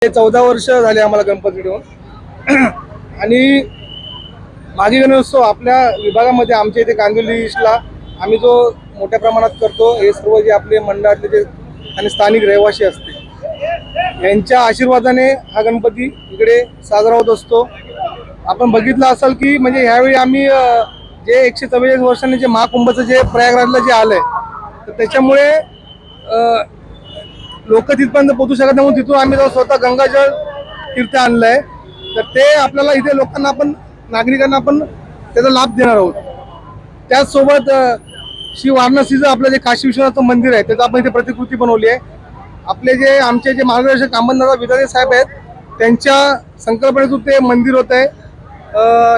14 वर्ष झाले आम्हाला गणपती ठेवून आणि मागी गणेशोत्सव आपल्या विभागामध्ये आमच्या इथे कांदिवली ईस्टला आम्ही जो मोठ्या प्रमाणात करतो हे सर्व जे आपले मंडळातले जे आणि स्थानिक रहिवासी असते यांच्या आशीर्वादाने हा गणपती इकडे साजरा होत असतो। आपण बघितलं असाल की म्हणजे ह्यावेळी आम्ही जे 144 वर्षांनी जे महाकुंभचं जे प्रयागराजला जे आलंय तर त्याच्यामुळे लोक तिथपर्यंत पोहोचू शकत नाही, म्हणून तिथून आम्ही स्वतः गंगाजळ तीर्थ आणलंय। तर ते आपल्याला इथे लोकांना आपण नागरिकांना आपण त्याचा लाभ देणार आहोत। त्याचसोबत श्री वाराणसीचं आपलं जे काशी विश्वनाथचं मंदिर आहे त्याचं आपण इथे प्रतिकृती बनवली आहे। आपले जे आमचे जे मार्गदर्शक अंबरनाथ विधाते साहेब आहेत त्यांच्या संकल्पनेतून ते मंदिर होत आहे,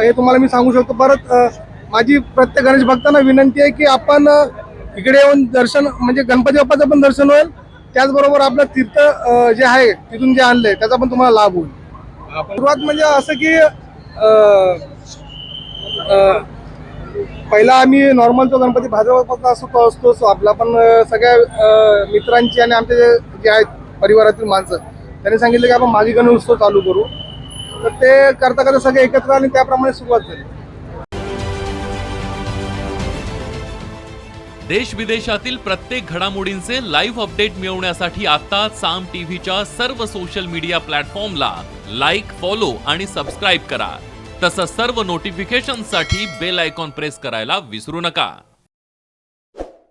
हे तुम्हाला मी सांगू शकतो। परत माझी प्रत्येक गणेश भक्तांना विनंती आहे की आपण इकडे येऊन दर्शन म्हणजे गणपती बाप्पाचं पण दर्शन होईल, त्याचबरोबर आपलं तीर्थ जे आहे तिथून जे आणलंय त्याचा पण तुम्हाला लाभ होईल। सुरुवात म्हणजे असं की पहिला आम्ही नॉर्मल तो गणपती भाद्रपदापासून असतो आपला, पण सगळ्या मित्रांची आणि आमचे जे आहेत परिवारातील माणसं त्यांनी सांगितलं की आपण मागी गणेशोत्सव चालू करू, तर ते करता करता सगळे एकत्र आणि त्याप्रमाणे सुरुवात झाली। देश विदेशातील प्रत्येक घडामोडींचे लाईव्ह अपडेट मिळवण्यासाठी आता साम टीव्हीच्या सर्व सोशल मीडिया प्लॅटफॉर्मला लाईक, फॉलो आणि सबस्क्राईब करा। तसंच सर्व नोटिफिकेशनसाठी बेल आयकॉन प्रेस करायला विसरू नका।